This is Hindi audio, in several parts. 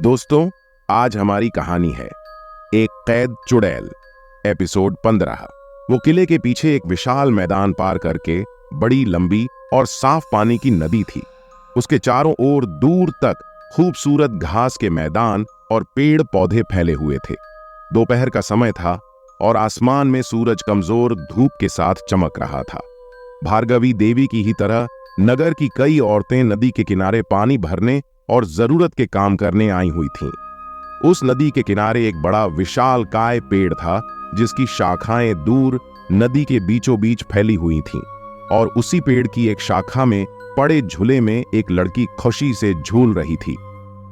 दोस्तों, आज हमारी कहानी है एक कैद चुड़ैल। एपिसोड 15। वो किले के पीछे एक विशाल मैदान पार करके बड़ी लंबी और साफ पानी की नदी थी। उसके चारों ओर दूर तक खूबसूरत घास के मैदान और पेड़ पौधे फैले हुए थे। दोपहर का समय था और आसमान में सूरज कमजोर धूप के साथ चमक रहा था। भार्गवी देवी की ही तरह नगर की कई औरतें नदी के किनारे पानी भरने और जरूरत के काम करने आई हुई थीं। उस नदी के किनारे एक बड़ा विशालकाय पेड़ था जिसकी शाखाएं दूर नदी के बीचों बीच फैली हुई थीं, और उसी पेड़ की एक शाखा में पड़े झूले में एक लड़की खुशी से झूल रही थी।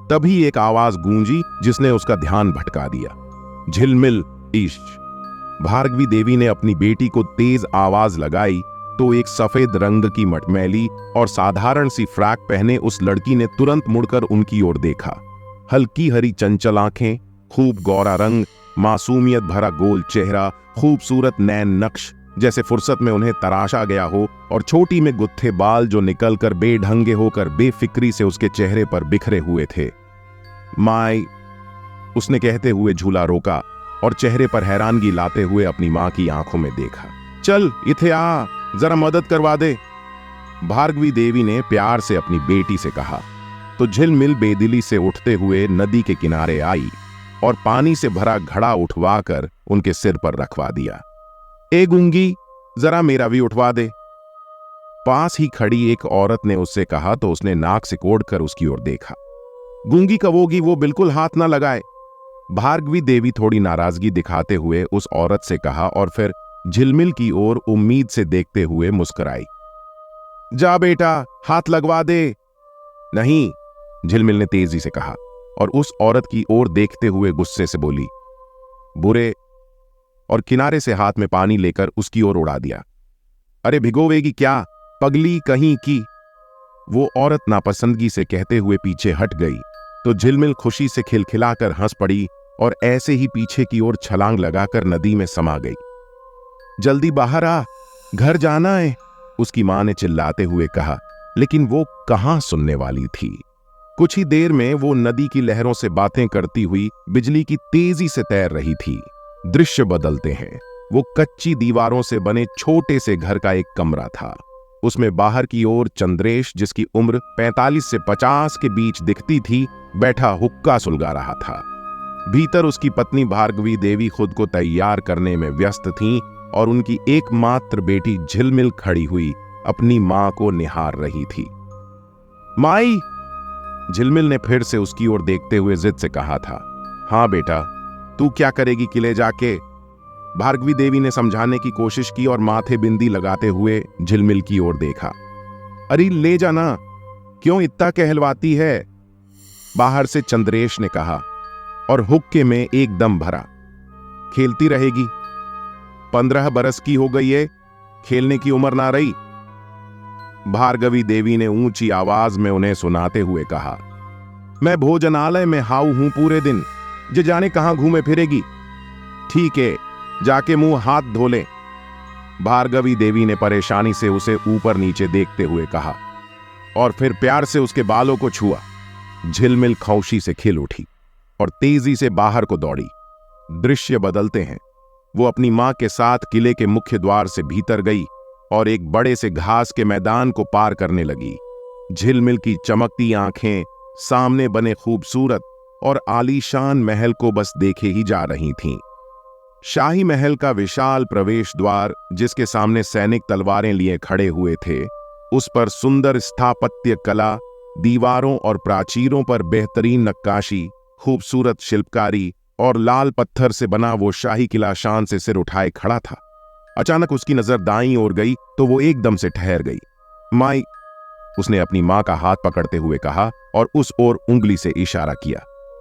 तभी एक आवाज गूंजी जिसने उसका ध्यान भटका दिया। झिलमिल इश्क। भार्गवी देवी ने अपनी बेटी को तेज आवाज लगाई तो एक सफेद रंग की मटमैली और साधारण सी फ्रॉक पहने उस लड़की ने तुरंत मुड़कर उनकी ओर देखा। हल्की हरी चंचल आंखें, खूब गौरा रंग, मासूमियत भरा गोल चेहरा, खूबसूरत नैन नक्श जैसे फुर्सत में उन्हें तराशा गया हो, और छोटी में गुत्थे बाल जो निकलकर बेढंगे होकर बेफिक्री से उसके चेहरे पर बिखरे हुए थे। माई, उसने कहते हुए झूला रोका और चेहरे पर हैरानगी लाते हुए अपनी मां की आंखों में देखा। चल इथे आ, जरा मदद करवा दे, भार्गवी देवी ने प्यार से अपनी बेटी से कहा। तो झिलमिल बेदिली से उठते हुए नदी के किनारे आई और पानी से भरा घड़ा उठवाकर उनके सिर पर रखवा दिया। ए गूंगी, जरा मेरा भी उठवा दे, पास ही खड़ी एक औरत ने उससे कहा तो उसने नाक सिकोड़कर उसकी ओर देखा। गूंगी कवोगी, वो बिल्कुल हाथ ना लगाए, भार्गवी देवी थोड़ी नाराजगी दिखाते हुए उस औरत से कहा और फिर झिलमिल की ओर उम्मीद से देखते हुए मुस्कुराई। जा बेटा, हाथ लगवा दे। नहीं, झिलमिल ने तेजी से कहा और उस औरत की ओर देखते हुए गुस्से से बोली, बुरे, और किनारे से हाथ में पानी लेकर उसकी ओर उड़ा दिया। अरे भिगोवेगी क्या, पगली कहीं की, वो औरत नापसंदगी से कहते हुए पीछे हट गई तो झिलमिल खुशी से खिलखिलाकर हंस पड़ी और ऐसे ही पीछे की ओर छलांग लगाकर नदी में समा गई। जल्दी बाहर आ, घर जाना है, उसकी मां ने चिल्लाते हुए कहा, लेकिन वो कहां सुनने वाली थी। कुछ ही देर में वो नदी की लहरों से बातें करती हुई बिजली की तेजी से तैर रही थी। दृश्य बदलते हैं। वो कच्ची दीवारों से बने छोटे से घर का एक कमरा था। उसमें बाहर की ओर चंद्रेश, जिसकी उम्र 45 से 50 के बीच दिखती थी, बैठा हुक्का सुलगा रहा था। भीतर उसकी पत्नी भार्गवी देवी खुद को तैयार करने में व्यस्त थीं और उनकी एकमात्र बेटी झिलमिल खड़ी हुई अपनी मां को निहार रही थी। माई, झिलमिल ने फिर से उसकी ओर देखते हुए जिद से कहा था। हां बेटा, तू क्या करेगी किले जाके, भार्गवी देवी ने समझाने की कोशिश की और माथे बिंदी लगाते हुए झिलमिल की ओर देखा। अरे ले जाना, क्यों इतना कहलवाती है, बाहर से चंद्रेश ने कहा और हुक्के में एकदम भरा। खेलती रहेगी, 15 बरस की हो गई है, खेलने की उम्र ना रही, भार्गवी देवी ने ऊंची आवाज में उन्हें सुनाते हुए कहा। मैं भोजनालय में हाउ हूं पूरे दिन, जे जाने कहां घूमे फिरेगी। ठीक है, जाके मुंह हाथ धो ले, भार्गवी देवी ने परेशानी से उसे ऊपर नीचे देखते हुए कहा और फिर प्यार से उसके बालों को छुआ। झिलमिल खौशी से खिल उठी और तेजी से बाहर को दौड़ी। दृश्य बदलते हैं। वो अपनी मां के साथ किले के मुख्य द्वार से भीतर गई और एक बड़े से घास के मैदान को पार करने लगी। झिलमिल की चमकती आंखें सामने बने खूबसूरत और आलीशान महल को बस देखे ही जा रही थीं। शाही महल का विशाल प्रवेश द्वार, जिसके सामने सैनिक तलवारें लिए खड़े हुए थे, उस पर सुंदर स्थापत्य कला, दीवारों और प्राचीरों पर बेहतरीन नक्काशी, खूबसूरत शिल्पकारी और लाल पत्थर से बना वो शाही किला शान से सिर उठाए खड़ा था। अचानक उसकी नजर दाईं ओर गई तो वो एकदम से ठहर गई। माई, उसने अपनी मां का हाथ पकड़ते हुए कहा और उस ओर उंगली से इशारा किया।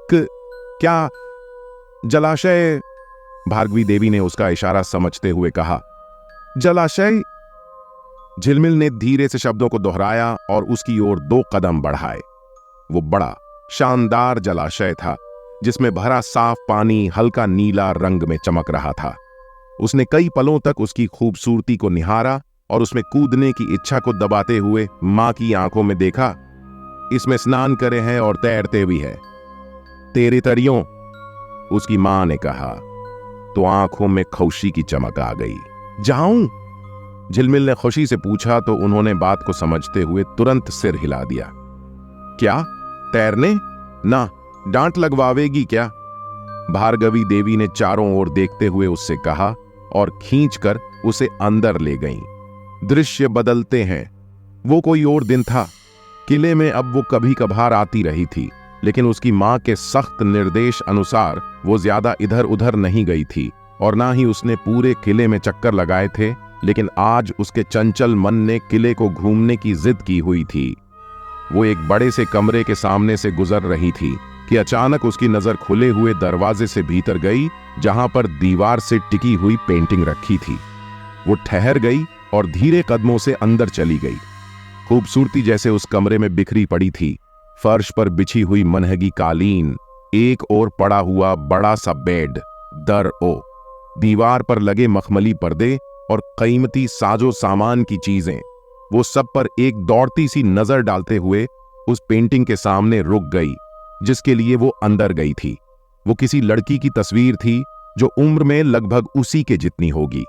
क्या जलाशय, भार्गवी देवी ने उसका इशारा समझते हुए कहा। जलाशय, झिलमिल ने धीरे से शब्दों को दोहराया और उसकी ओर 2 कदम बढ़ाए। वो बड़ा शानदार जलाशय था जिसमें भरा साफ पानी हल्का नीला रंग में चमक रहा था। उसने कई पलों तक उसकी खूबसूरती को निहारा और उसमें कूदने की इच्छा को दबाते हुए मां की आंखों में देखा। इसमें स्नान करे हैं और तैरते भी है। तेरे तरियों, उसकी मां ने कहा तो आंखों में खुशी की चमक आ गई। जाऊं? झिलमिल ने खुशी से पूछा तो उन्होंने बात को समझते हुए तुरंत सिर हिला दिया। क्या तैरने? ना, डांट लगवावेगी क्या? भार्गवी देवी ने चारों ओर देखते हुए उससे कहा और खींचकर उसे अंदर ले गईं। दृश्य बदलते हैं। वो कोई और दिन था। किले में अब वो कभी कभार आती रही थी, लेकिन उसकी मां के सख्त निर्देश अनुसार वो ज्यादा इधर उधर नहीं गई थी और ना ही उसने पूरे किले में चक्कर लगाए थे। लेकिन आज उसके चंचल मन ने किले को घूमने की जिद की हुई थी। वो एक बड़े से कमरे के सामने से गुजर रही थी कि अचानक उसकी नजर खुले हुए दरवाजे से भीतर गई, जहां पर दीवार से टिकी हुई पेंटिंग रखी थी। वो ठहर गई और धीरे कदमों से अंदर चली गई। खूबसूरती जैसे उस कमरे में बिखरी पड़ी थी। फर्श पर बिछी हुई मनहगी कालीन, एक ओर पड़ा हुआ बड़ा सा बेड, दीवार पर लगे मखमली पर्दे और कीमती साजो सामान की चीजें। वो सब पर एक दौड़ती सी नजर डालते हुए उस पेंटिंग के सामने रुक गई जिसके लिए वो अंदर गई थी। वो किसी लड़की की तस्वीर थी जो उम्र में लगभग उसी के जितनी होगी।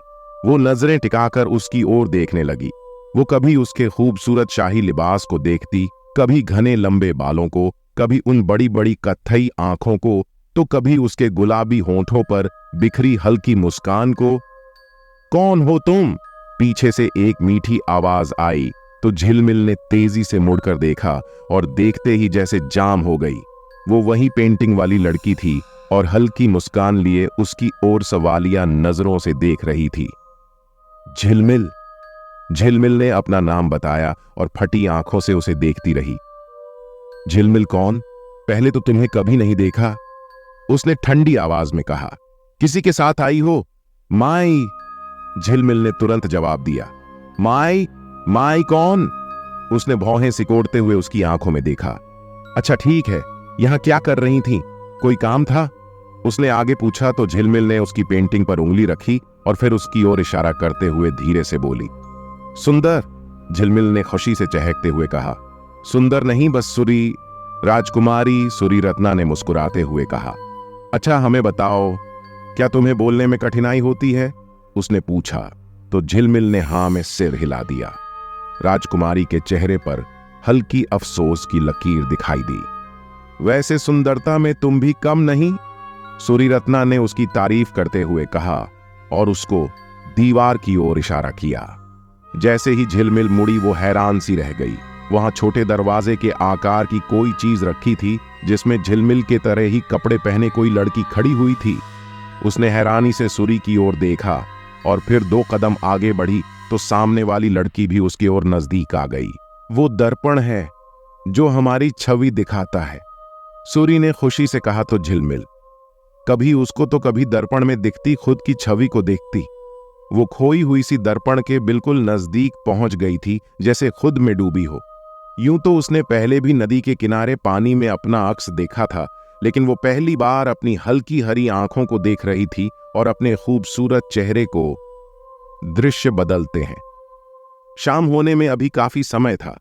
वो नजरें टिकाकर उसकी ओर देखने लगी। वो कभी उसके खूबसूरत शाही लिबास को देखती, कभी घने लंबे बालों को, कभी उन बड़ी बड़ी कत्थई आंखों को, तो कभी उसके गुलाबी होंठों पर बिखरी हल्की मुस्कान को। कौन हो तुम? पीछे से एक मीठी आवाज आई तो झिलमिल ने तेजी से मुड़कर देखा और देखते ही जैसे जाम हो गई। वो वही पेंटिंग वाली लड़की थी और हल्की मुस्कान लिए उसकी ओर सवालिया नजरों से देख रही थी। झिलमिल। झिलमिल ने अपना नाम बताया और फटी आंखों से उसे देखती रही। झिलमिल कौन? पहले तो तुम्हें कभी नहीं देखा, उसने ठंडी आवाज में कहा। किसी के साथ आई हो? माई। झिलमिल ने तुरंत जवाब दिया। माई? माई कौन? उसने भौहें सिकोड़ते हुए उसकी आंखों में देखा। अच्छा ठीक है, यहां क्या कर रही थी? कोई काम था? उसने आगे पूछा तो झिलमिल ने उसकी पेंटिंग पर उंगली रखी और फिर उसकी ओर इशारा करते हुए धीरे से बोली। सुंदर। झिलमिल ने खुशी से चहकते हुए कहा। सुंदर नहीं, बस सुरी राजकुमारी, सुरी रत्ना ने मुस्कुराते हुए कहा। अच्छा हमें बताओ, क्या तुम्हें बोलने में कठिनाई होती है? उसने पूछा तो झिलमिल ने हां में सिर हिला दिया। राजकुमारी के चेहरे पर हल्की अफसोस की लकीर दिखाई दी। वैसे सुंदरता में तुम भी कम नहीं, सुरी रत्ना ने उसकी तारीफ करते हुए कहा और उसको दीवार की ओर इशारा किया। जैसे ही झिलमिल मुड़ी वो हैरान सी रह गई। वहां छोटे दरवाजे के आकार की कोई चीज रखी थी जिसमें झिलमिल के तरह ही कपड़े पहने कोई लड़की खड़ी हुई थी। उसने हैरानी से सुरी की ओर देखा और फिर 2 कदम आगे बढ़ी तो सामने वाली लड़की भी उसकी ओर नजदीक आ गई। वो दर्पण है जो हमारी छवि दिखाता है, सुरी ने खुशी से कहा तो झिलमिल कभी उसको तो कभी दर्पण में दिखती खुद की छवि को देखती। वो खोई हुई सी दर्पण के बिल्कुल नजदीक पहुंच गई थी, जैसे खुद में डूबी हो। यूं तो उसने पहले भी नदी के किनारे पानी में अपना अक्स देखा था, लेकिन वो पहली बार अपनी हल्की हरी आंखों को देख रही थी और अपने खूबसूरत चेहरे को। दृश्य बदलते हैं। शाम होने में अभी काफी समय था।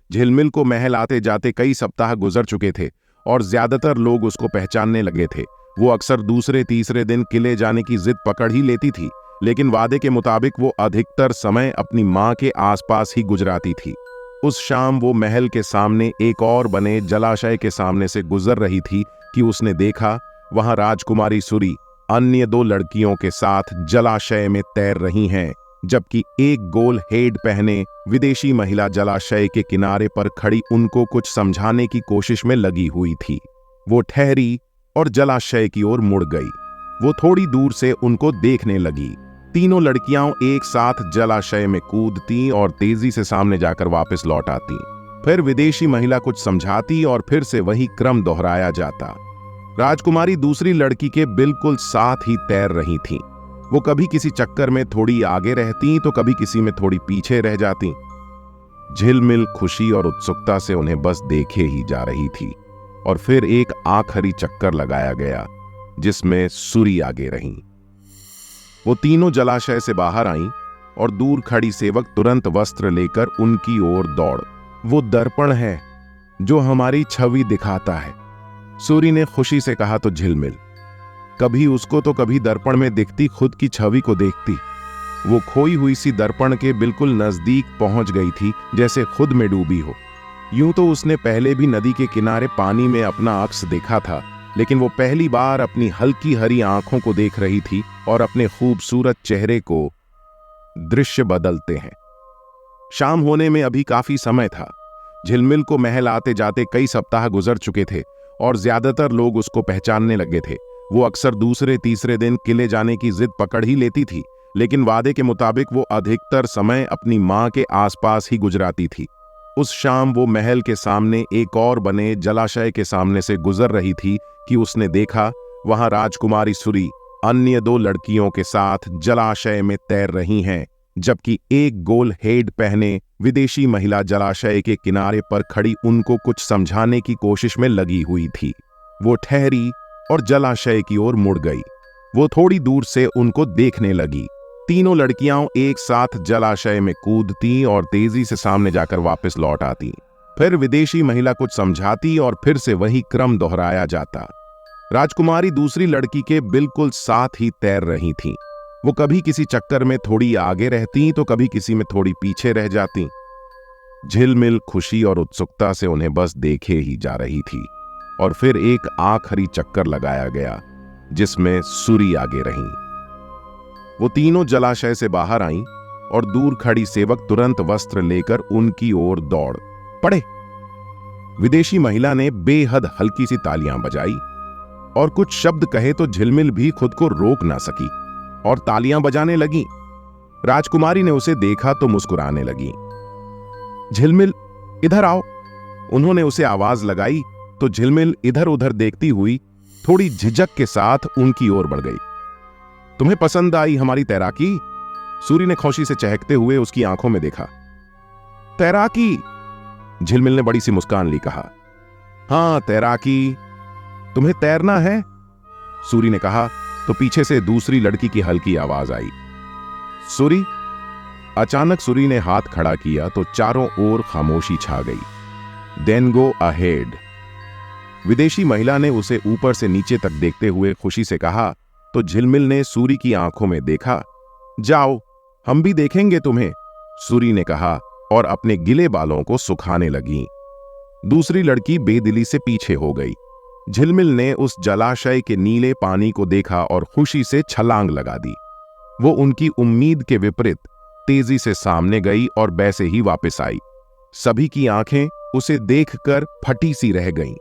झिलमिल को महल आते जाते कई सप्ताह गुजर चुके थे और ज्यादातर लोग उसको पहचानने लगे थे। वो अक्सर दूसरे तीसरे दिन किले जाने की जिद पकड़ ही लेती थी, लेकिन वादे के मुताबिक वो अधिकतर समय अपनी मां के आसपास ही गुजराती थी। उस शाम वो महल के सामने एक और बने जलाशय के सामने से गुजर रही थी कि उसने देखा वहां राजकुमारी सुरी अन्य 2 लड़कियों के साथ जलाशय में तैर रही हैं, जबकि एक गोल हेड पहने विदेशी महिला जलाशय के किनारे पर खड़ी उनको कुछ समझाने की कोशिश में लगी हुई थी। वो ठहरी और जलाशय की ओर मुड़ गई। वो थोड़ी दूर से उनको देखने लगी। तीनों लड़कियां एक साथ जलाशय में कूदती और तेजी से सामने जाकर वापस लौट आती। फिर विदेशी महिला कुछ समझाती और फिर से वही क्रम दोहराया जाता। राजकुमारी दूसरी लड़की के बिल्कुल साथ ही तैर रही थी। वो कभी किसी चक्कर में थोड़ी आगे रहती तो कभी किसी में थोड़ी पीछे रह जाती। झिलमिल खुशी और उत्सुकता से उन्हें बस देखे ही जा रही थी और फिर एक आखिरी चक्कर लगाया गया जिसमें सुरी आगे रही। वो तीनों जलाशय से बाहर आईं और दूर खड़ी सेवक तुरंत वस्त्र लेकर उनकी ओर दौड़। वो दर्पण है जो हमारी छवि दिखाता है, सूरी ने खुशी से कहा। तो झिलमिल कभी उसको तो कभी दर्पण में दिखती खुद की छवि को देखती। वो खोई हुई सी दर्पण के बिल्कुल नजदीक पहुंच गई थी, जैसे खुद में डूबी हो। यूं तो उसने पहले भी नदी के किनारे पानी में अपना अक्स देखा था, लेकिन वो पहली बार अपनी हल्की हरी आंखों को देख रही थी और अपने खूबसूरत चेहरे को। दृश्य बदलते हैं। शाम होने में अभी काफी समय था। झिलमिल को महल आते जाते कई सप्ताह गुजर चुके थे और ज्यादातर लोग उसको पहचानने लगे थे। वो अक्सर दूसरे तीसरे दिन किले जाने की जिद पकड़ ही लेती थी, लेकिन वादे के मुताबिक वो अधिकतर समय अपनी मां के आसपास ही गुजराती थी। उस शाम वो महल के सामने एक और बने जलाशय के सामने से गुजर रही थी कि उसने देखा वहां राजकुमारी सूरी अन्य 2 लड़कियों के साथ जलाशय में तैर रही हैं, जबकि एक गोल हेड पहने विदेशी महिला जलाशय के किनारे पर खड़ी उनको कुछ समझाने की कोशिश में लगी हुई थी। वो ठहरी और जलाशय की ओर मुड़ गई। वो थोड़ी दूर से उनको देखने लगी। तीनों लड़कियां एक साथ जलाशय में कूदती और तेजी से सामने जाकर वापस लौट आती। फिर विदेशी महिला कुछ समझाती और फिर से वही क्रम दोहराया जाता। राजकुमारी दूसरी लड़की के बिल्कुल साथ ही तैर रही थी। वो कभी किसी चक्कर में थोड़ी आगे रहती तो कभी किसी में थोड़ी पीछे रह जाती। झिलमिल खुशी और उत्सुकता से उन्हें बस देखे ही जा रही थी और फिर एक आखिरी चक्कर लगाया गया जिसमें सूरी आगे रही। वो तीनों जलाशय से बाहर आईं और दूर खड़ी सेवक तुरंत वस्त्र लेकर उनकी ओर दौड़ पड़े। विदेशी महिला ने बेहद हल्की सी तालियां बजाई और कुछ शब्द कहे तो झिलमिल भी खुद को रोक ना सकी और तालियां बजाने लगी। राजकुमारी ने उसे देखा तो मुस्कुराने लगी। झिलमिल इधर आओ, उन्होंने उसे आवाज लगाई तो झिलमिल इधर उधर देखती हुई थोड़ी झिझक के साथ उनकी ओर बढ़ गई। तुम्हें पसंद आई हमारी तैराकी? सूरी ने खुशी से चहकते हुए उसकी आंखों में देखा। तैराकी? झिलमिल ने बड़ी सी मुस्कान ली कहा। हां, तैराकी। तुम्हें तैरना है? सूरी ने कहा तो पीछे से दूसरी लड़की की हल्की आवाज आई। सूरी? अचानक सूरी ने हाथ खड़ा किया तो चारों ओर खामोशी छा गई। Then go ahead. विदेशी महिला ने उसे ऊपर से नीचे तक देखते हुए खुशी से कहा तो झिलमिल ने सूरी की आंखों में देखा। जाओ, हम भी देखेंगे तुम्हें, सूरी ने कहा और अपने गिले बालों को सुखाने लगी। दूसरी लड़की बेदिली से पीछे हो गई। झिलमिल ने उस जलाशय के नीले पानी को देखा और खुशी से छलांग लगा दी। वो उनकी उम्मीद के विपरीत तेजी से सामने गई और वैसे ही वापस आई। सभी की आंखें उसे देखकर फटी सी रह गईं।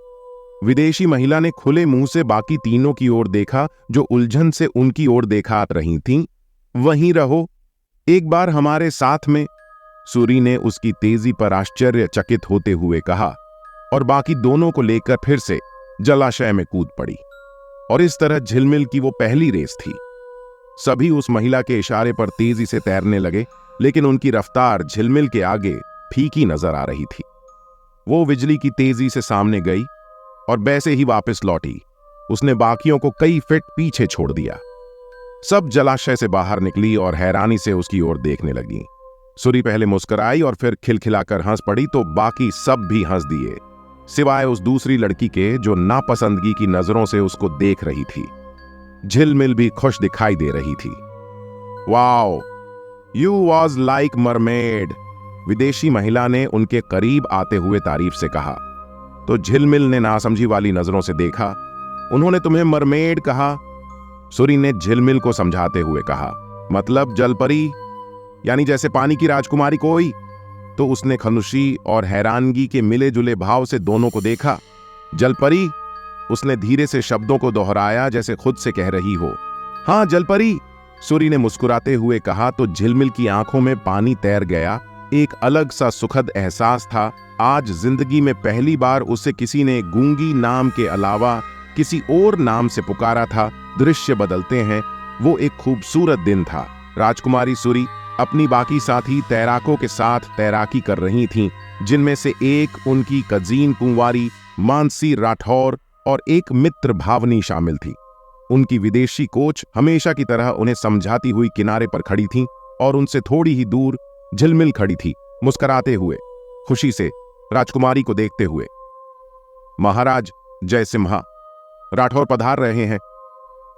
विदेशी महिला ने खुले मुंह से बाकी तीनों की ओर देखा जो उलझन से उनकी ओर देखा रही थीं। वहीं रहो, एक बार हमारे साथ में, सूरी ने उसकी तेजी पर आश्चर्यचकित होते हुए कहा और बाकी दोनों को लेकर फिर से जलाशय में कूद पड़ी। और इस तरह झिलमिल की वो पहली रेस थी। सभी उस महिला के इशारे पर तेजी से तैरने लगे, लेकिन उनकी रफ्तार झिलमिल के आगे फीकी नजर आ रही थी। वो बिजली की तेजी से सामने गई और वैसे ही वापस लौटी। उसने बाकियों को कई फीट पीछे छोड़ दिया। सब जलाशय से बाहर निकली और हैरानी से उसकी ओर देखने लगी। सूरी पहले मुस्कुराई और फिर खिलखिलाकर हंस पड़ी तो बाकी सब भी हंस दिए, सिवाय उस दूसरी लड़की के जो नापसंदगी की नजरों से उसको देख रही थी। झिलमिल भी खुश दिखाई दे रही थी। Wow, you was like mermaid, विदेशी महिला ने उनके करीब आते हुए तारीफ से कहा। तो झिलमिल ने नासमझी वाली नजरों से देखा। उन्होंने तुम्हें मरमेड कहा? सूरी ने झिलमिल को समझाते हुए कहा। मतलब जलपरी, यानी जैसे पानी की राजकुमारी कोई? तो उसने खनुशी और हैरानगी के मिले जुले भाव से दोनों को देखा। जलपरी, उसने धीरे से शब्दों को दोहराया जैसे खुद से कह रही हो। हां, जलपरी, सूरी ने मुस्कुराते हुए कहा तो झिलमिल की आंखों में पानी तैर गया। एक अलग सा सुखद एहसास था। आज जिंदगी में पहली बार उसे किसी ने गूंगी नाम के अलावा किसी और नाम से पुकारा था। दृश्य बदलते हैं। वो एक खूबसूरत दिन था। राजकुमारी सूरी अपनी बाकी साथी तैराकों के साथ तैराकी कर रही थीं, जिनमें से एक उनकी कजीन कुंवारी मानसी राठौर और एक मित्र भावनी शामिल थी। उनकी विदेशी कोच हमेशा की तरह उन्हें समझाती हुई किनारे पर खड़ी थी और उनसे थोड़ी ही दूर झिलमिल खड़ी थी, मुस्कुराते हुए, खुशी से राजकुमारी को देखते हुए। महाराज जय सिम्हा, राठौर पधार रहे हैं।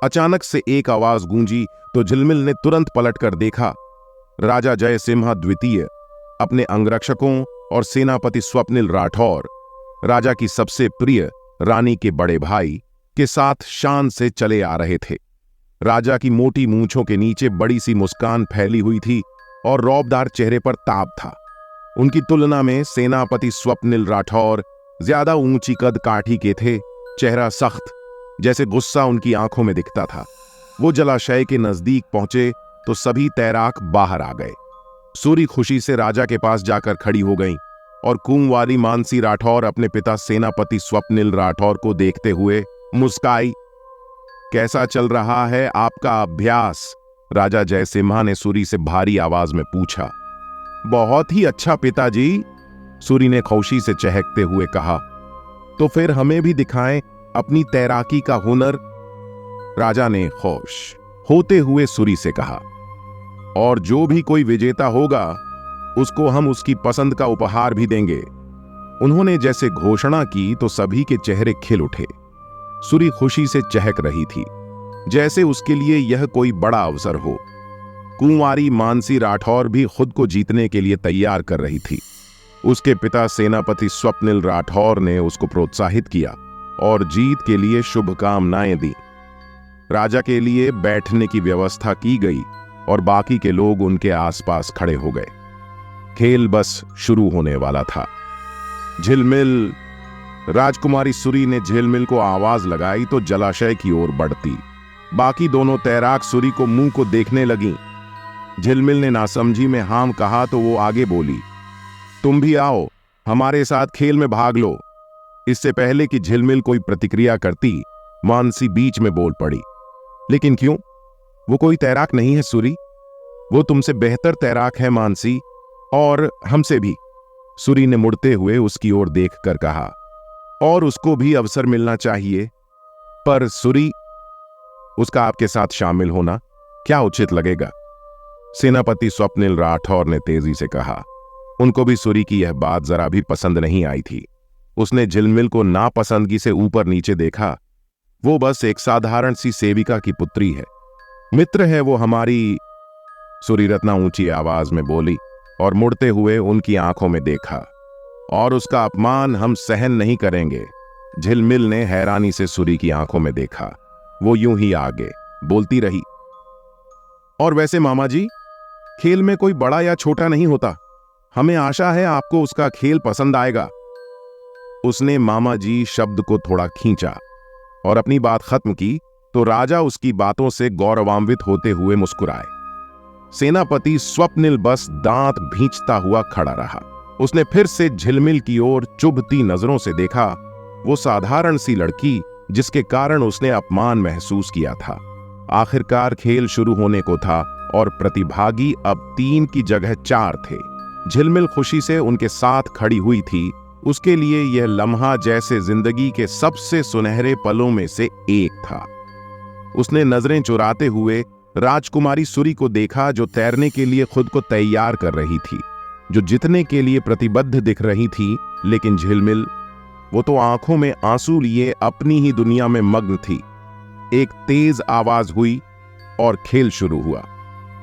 अचानक से एक आवाज गूंजी तो झिलमिल ने तुरंत पलटकर देखा। राजा जयसिम्हा द्वितीय अपने अंगरक्षकों और सेनापति स्वप्निल राठौर, राजा की सबसे प्रिय रानी के बड़े भाई, के साथ शान से चले आ रहे थे। राजा की मोटी मूंछों के नीचे बड़ी सी मुस्कान फैली हुई थी और रौबदार चेहरे पर ताप था। उनकी तुलना में सेनापति स्वप्निल राठौर ज्यादा ऊंची कद काठी के थे। चेहरा सख्त, जैसे गुस्सा उनकी आंखों में दिखता था। वो जलाशय के नजदीक पहुंचे तो सभी तैराक बाहर आ गए। सूरी खुशी से राजा के पास जाकर खड़ी हो गईं और कुंवारी मानसी राठौर अपने पिता सेनापति स्वप्निल राठौर को देखते हुए मुस्काई। कैसा चल रहा है आपका अभ्यास? राजा जयसिम्हा ने सूरी से भारी आवाज में पूछा। बहुत ही अच्छा पिताजी, सूरी ने खुशी से चहकते हुए कहा। तो फिर हमें भी दिखाएं अपनी तैराकी का हुनर, राजा ने खुश होते हुए सूरी से कहा। और जो भी कोई विजेता होगा उसको हम उसकी पसंद का उपहार भी देंगे। उन्होंने जैसे घोषणा की तो सभी के चेहरे खिल उठे। सूरी खुशी से चहक रही थी, जैसे उसके लिए यह कोई बड़ा अवसर हो। कुंवारी मानसी राठौर भी खुद को जीतने के लिए तैयार कर रही थी। उसके पिता सेनापति स्वप्निल राठौर ने उसको प्रोत्साहित किया और जीत के लिए शुभकामनाएं दी। राजा के लिए बैठने की व्यवस्था की गई और बाकी के लोग उनके आसपास खड़े हो गए। खेल बस शुरू होने वाला था। झिलमिल, राजकुमारी सूरी ने झिलमिल को आवाज लगाई तो जलाशय की ओर बढ़ती। बाकी दोनों तैराक सूरी को मुंह को देखने लगीं। झिलमिल ने नासमझी में हां कहा तो वो आगे बोली, तुम भी आओ, हमारे साथ खेल में भाग लो। इससे पहले कि झिलमिल कोई प्रतिक्रिया करती, मानसी बीच में बोल पड़ी, लेकिन क्यों? वो कोई तैराक नहीं है सूरी, वो तुमसे बेहतर तैराक है मानसी, और हमसे भी। सूरी ने मुड़ते हुए उसकी ओर देखकर कहा, और उसको भी अवसर मिलना चाहिए। पर सूरी, उसका आपके साथ शामिल होना क्या उचित लगेगा? सेनापति स्वप्निल राठौर ने तेजी से कहा। उनको भी सूरी की यह बात जरा भी पसंद नहीं आई थी। उसने झिलमिल को नापसंदगी से ऊपर नीचे देखा। वो बस एक साधारण सी सेविका की पुत्री है, मित्र है वो हमारी। सूरी रत्ना ऊंची आवाज में बोली और मुड़ते हुए उनकी आंखों में देखा। और उसका अपमान हम सहन नहीं करेंगे। झिलमिल ने हैरानी से सूरी की आंखों में देखा। वो यूं ही आगे बोलती रही, और वैसे मामा जी, खेल में कोई बड़ा या छोटा नहीं होता। हमें आशा है आपको उसका खेल पसंद आएगा। उसने मामा जी शब्द को थोड़ा खींचा और अपनी बात खत्म की तो राजा उसकी बातों से गौरवान्वित होते हुए मुस्कुराए। सेनापति स्वप्निल बस दांत भींचता हुआ खड़ा रहा। उसने फिर से झिलमिल की ओर चुभती नजरों से देखा। वो साधारण सी लड़की जिसके कारण उसने अपमान महसूस किया था। आखिरकार खेल शुरू होने को था और प्रतिभागी अब 3 की जगह 4 थे। झिलमिल खुशी से उनके साथ खड़ी हुई थी। उसके लिए यह लम्हा जैसे जिंदगी के सबसे सुनहरे पलों में से एक था। उसने नजरें चुराते हुए राजकुमारी सूरी को देखा, जो तैरने के लिए खुद को तैयार कर रही थी, जो जीतने के लिए प्रतिबद्ध दिख रही थी। लेकिन झिलमिल, वो तो आंखों में आंसू लिए अपनी ही दुनिया में मग्न थी। एक तेज आवाज हुई और खेल शुरू हुआ।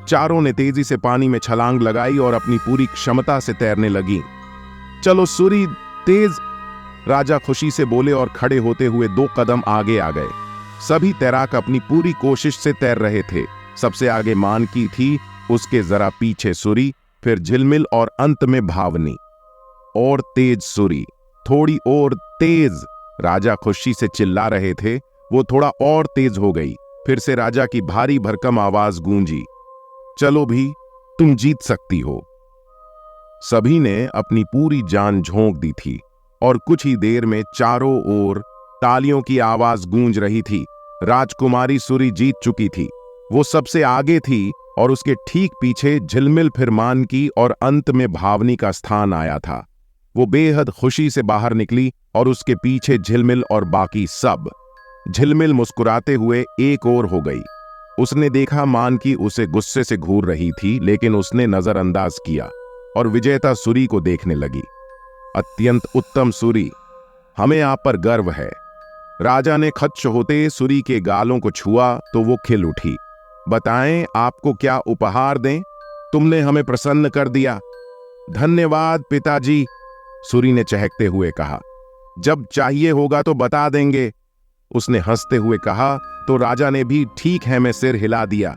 चारों ने तेजी से पानी में छलांग लगाई और अपनी पूरी क्षमता से तैरने लगी। चलो सूरी, तेज, राजा खुशी से बोले और खड़े होते हुए 2 कदम आगे आ गए। सभी तैराक अपनी पूरी कोशिश से तैर रहे थे। सबसे आगे मानकी थी, उसके जरा पीछे सूरी, फिर झिलमिल और अंत में भावनी। और तेज सूरी, थोड़ी और तेज, राजा खुशी से चिल्ला रहे थे। वो थोड़ा और तेज हो गई। फिर से राजा की भारी भरकम आवाज गूंजी, चलो भी, तुम जीत सकती हो। सभी ने अपनी पूरी जान झोंक दी थी और कुछ ही देर में चारों ओर तालियों की आवाज गूंज रही थी। राजकुमारी सूरी जीत चुकी थी। वो सबसे आगे थी और उसके ठीक पीछे झिलमिल, फिर मानकी और अंत में भावनी का स्थान आया था। वो बेहद खुशी से बाहर निकली और उसके पीछे झिलमिल और बाकी सब। झिलमिल मुस्कुराते हुए एक ओर हो गई। उसने देखा मानकी उसे गुस्से से घूर रही थी, लेकिन उसने नजरअंदाज किया और विजेता सूरी को देखने लगी। अत्यंत उत्तम सूरी, हमें आप पर गर्व है। राजा ने खच्च होते सूरी के गालों को छुआ तो वो खिल उठी। बताएं आपको क्या उपहार दें? तुमने हमें प्रसन्न कर दिया। धन्यवाद पिताजी, सूरी ने चहकते हुए कहा। जब चाहिए होगा तो बता देंगे, उसने हंसते हुए कहा। तो राजा ने भी ठीक है में सिर हिला दिया।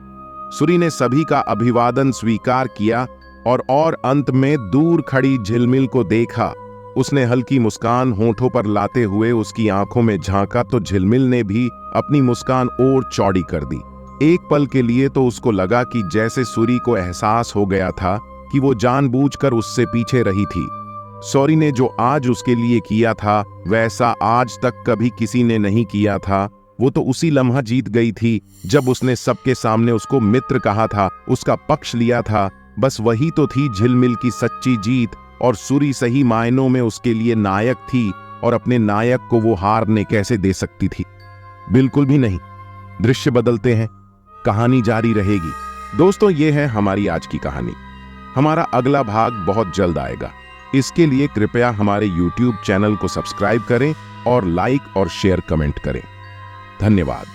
सूरी ने सभी का अभिवादन स्वीकार किया और अंत में दूर खड़ी झिलमिल को देखा। उसने हल्की मुस्कान होठों पर लाते हुए उसकी आंखों में झांका तो झिलमिल ने भी अपनी मुस्कान और चौड़ी कर दी। एक पल के लिए तो उसको लगा कि जैसे सूरी को एहसास हो गया था कि वो जानबूझकर उससे पीछे रही थी। सूरी ने जो आज उसके लिए किया था वैसा आज तक कभी किसी ने नहीं किया था। वो तो उसी लम्हा जीत गई थी जब उसने सबके सामने उसको मित्र कहा था, उसका पक्ष लिया था। बस वही तो थी झिलमिल की सच्ची जीत, और सूरी सही मायनों में उसके लिए नायक थी, और अपने नायक को वो हारने कैसे दे सकती थी? बिल्कुल भी नहीं। दृश्य बदलते हैं, कहानी जारी रहेगी। दोस्तों, ये है हमारी आज की कहानी। हमारा अगला भाग बहुत जल्द आएगा। इसके लिए कृपया हमारे YouTube चैनल को सब्सक्राइब करें और लाइक और शेयर कमेंट करें। धन्यवाद।